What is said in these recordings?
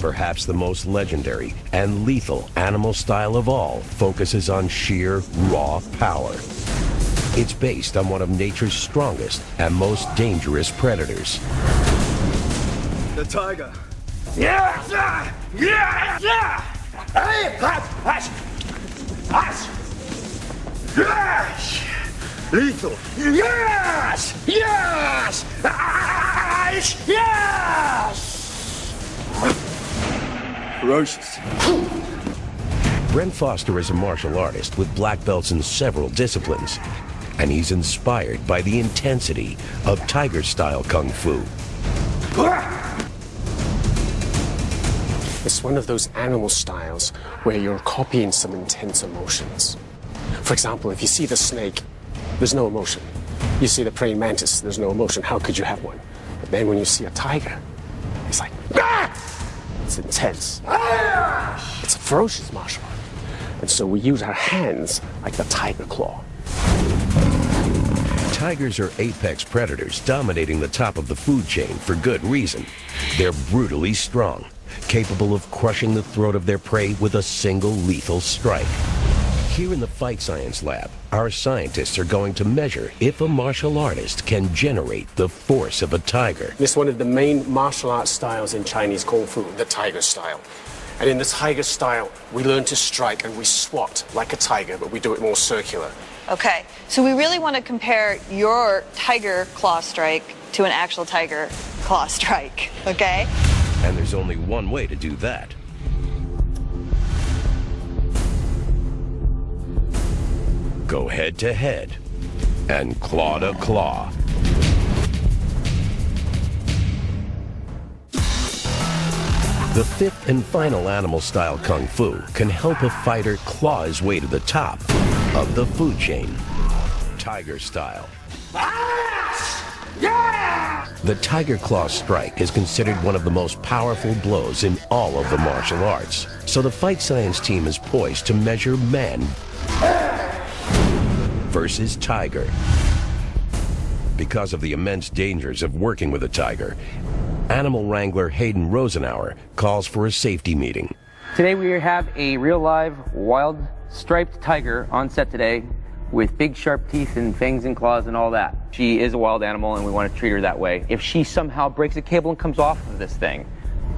perhaps the most legendary and lethal animal style of all focuses on sheer, raw power. It's based on one of nature's strongest and most dangerous predators. The tiger. Lethal. Yes! Yes! Yes! Ferocious. Brent Foster is a martial artist with black belts in several disciplines, and he's inspired by the intensity of tiger-style kung fu. It's one of those animal styles where you're copying some intense emotions. For example, if you see the snake, there's no emotion. You see the praying mantis, there's no emotion. How could you have one? But then when you see a tiger, it's like, ah! It's intense. It's a ferocious martial art. And so we use our hands like the tiger claw. Tigers are apex predators dominating the top of the food chain for good reason. They're brutally strong, capable of crushing the throat of their prey with a single lethal strike. Here in the Fight Science Lab, our scientists are going to measure if a martial artist can generate the force of a tiger. This is one of the main martial arts styles in Chinese Kung Fu, the tiger style. And in the tiger style, we learn to strike and we swat like a tiger, but we do it more circular. Okay, so we really want to compare your tiger claw strike to an actual tiger claw strike, okay? And there's only one way to do that. Go head to head and claw to claw. The fifth and final animal-style kung fu can help a fighter claw his way to the top of the food chain, tiger style. The tiger claw strike is considered one of the most powerful blows in all of the martial arts. So the Fight Science team is poised to measure man versus tiger. Because of the immense dangers of working with a tiger, animal wrangler Hayden Rosenauer calls for a safety meeting. Today we have a real live wild striped tiger on set today with big sharp teeth and fangs and claws and all that. She is a wild animal and we want to treat her that way. If she somehow breaks a cable and comes off of this thing,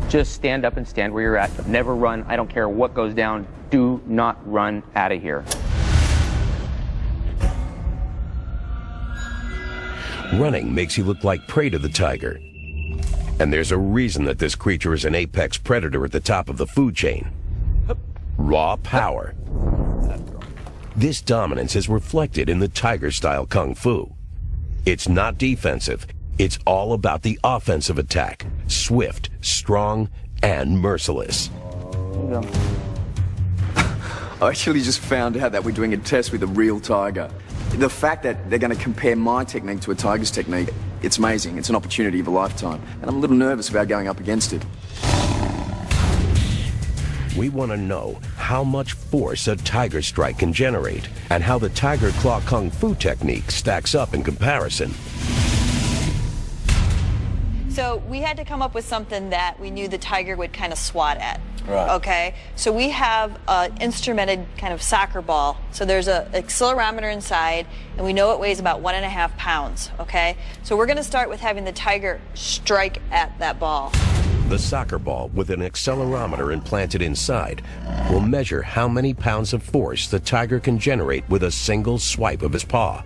just stand up and stand where you're at. Never run. I don't care what goes down. Do not run out of here. Running makes you look like prey to the tiger. And there's a reason that this creature is an apex predator at the top of the food chain. Raw power. This dominance is reflected in the tiger-style kung fu. It's not defensive. It's all about the offensive attack. Swift, strong, and merciless. I actually just found out that we're doing a test with a real tiger. The fact that they're going to compare my technique to a tiger's technique, it's amazing. It's an opportunity of a lifetime. And I'm a little nervous about going up against it. We want to know how much force a tiger strike can generate and how the tiger claw kung fu technique stacks up in comparison. So we had to come up with something that we knew the tiger would kind of swat at. Right. Okay, so we have an instrumented kind of soccer ball. So there's an accelerometer inside, and we know it weighs about 1.5 pounds. Okay, so we're going to start with having the tiger strike at that ball. The soccer ball with an accelerometer implanted inside will measure how many pounds of force the tiger can generate with a single swipe of his paw.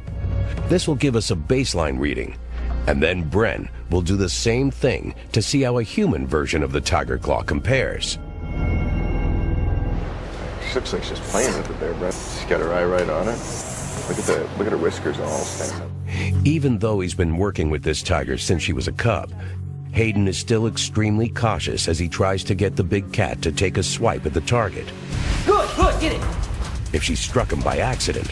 This will give us a baseline reading, and then Bren will do the same thing to see how a human version of the tiger claw compares. She looks like she's playing with it there, Brett. She's got her eye right on it. Look at her whiskers all stand up. Even though he's been working with this tiger since she was a cub, Hayden is still extremely cautious as he tries to get the big cat to take a swipe at the target. Good, get it. If she struck him by accident,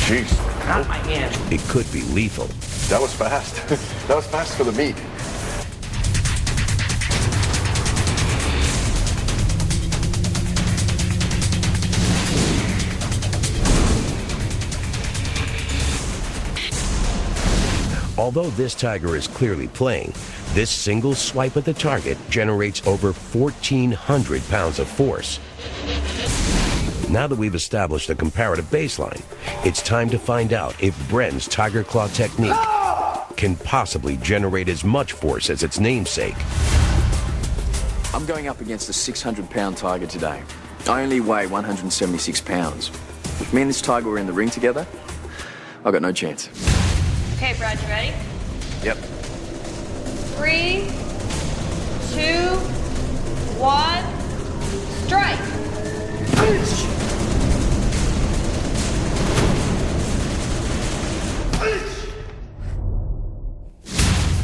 Jeez. Not my hand. it could be lethal. That was fast. That was fast for the meat. Although this tiger is clearly playing, This single swipe at the target generates over 1,400 pounds of force. Now that we've established a comparative baseline, it's time to find out if Bren's tiger claw technique can possibly generate as much force as its namesake. I'm going up against a 600-pound tiger today. I only weigh 176 pounds. If me and this tiger were in the ring together, I've got no chance. Okay, Brad, you ready? Yep. 3, 2, 1, strike!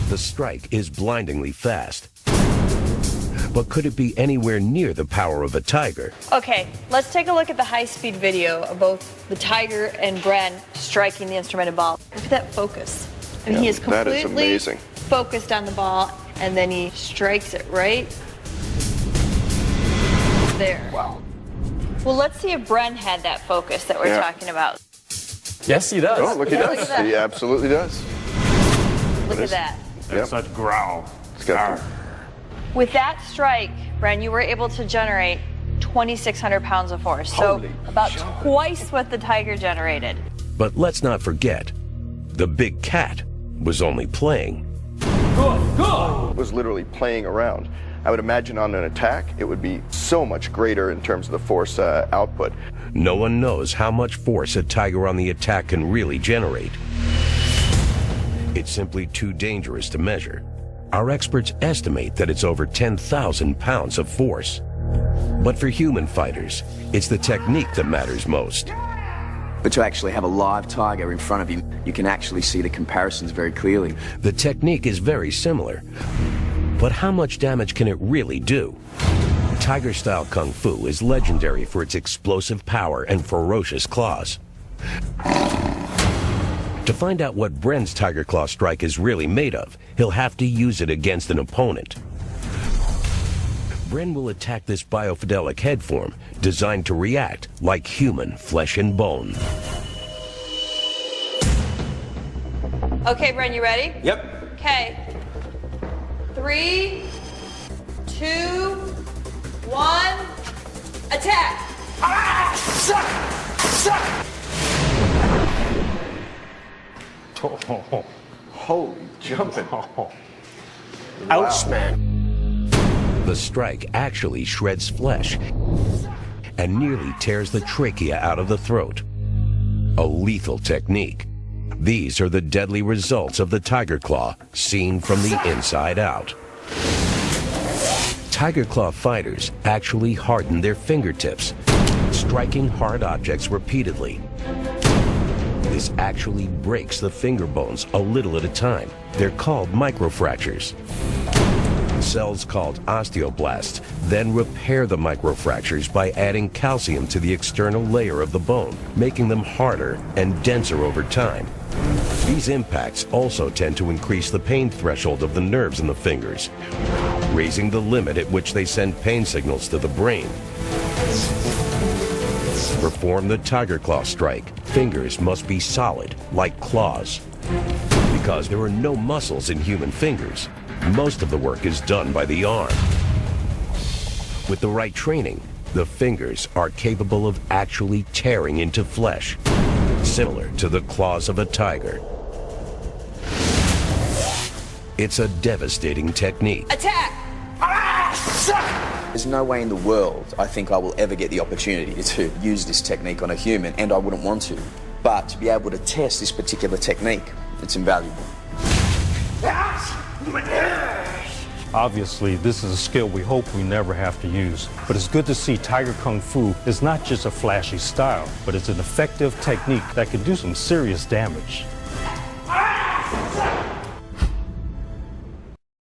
The strike is blindingly fast. But could it be anywhere near the power of a tiger? Okay, let's take a look at the high-speed video of both the tiger and Bren striking the instrumented ball. Look at that focus. I mean, he is that is completely amazing. focused on the ball, and then he strikes it right there. Wow. Well, let's see if Bren had that focus that we're talking about. Yes, he does. Oh, look, he Yeah, does. look at that. He absolutely does. Look at that. Yep. Such growl. It's got With that strike, Bren, you were able to generate 2,600 pounds of force. So Holy about jumping. twice what the tiger generated. But let's not forget, the big cat was only playing. was literally playing around. I would imagine on an attack, it would be so much greater in terms of the force output. No one knows how much force a tiger on the attack can really generate. It's simply too dangerous to measure. Our experts estimate that it's over 10,000 pounds of force. But for human fighters, it's the technique that matters most. But to actually have a live tiger in front of you, you can actually see the comparisons very clearly. The technique is very similar. But how much damage can it really do? Tiger-style kung fu is legendary for its explosive power and ferocious claws. To find out what Bren's tiger claw strike is really made of, he'll have to use it against an opponent. Bren will attack this biofidelic head form, designed to react like human flesh and bone. Okay, Bren, you ready? Yep. Okay. 3, 2, 1, attack! Oh, Holy jumping. Ouch, man. The strike actually shreds flesh and nearly tears the trachea out of the throat. A lethal technique. These are the deadly results of the tiger claw, seen from the inside out. Tiger claw fighters actually harden their fingertips, striking hard objects repeatedly. This actually breaks the finger bones a little at a time. They're called microfractures. Cells called osteoblasts then repair the microfractures by adding calcium to the external layer of the bone, making them harder and denser over time. These impacts also tend to increase the pain threshold of the nerves in the fingers, raising the limit at which they send pain signals to the brain. To perform the tiger claw strike, fingers must be solid, like claws. Because there are no muscles in human fingers, most of the work is done by the arm. With the right training, the fingers are capable of actually tearing into flesh, similar to the claws of a tiger. It's a devastating technique. Attack! There's no way in the world I think I will ever get the opportunity to use this technique on a human, and I wouldn't want to. But to be able to test this particular technique, it's invaluable. obviously, this is a skill we hope we never have to use. But it's good to see Tiger Kung Fu is not just a flashy style, but it's an effective technique that can do some serious damage.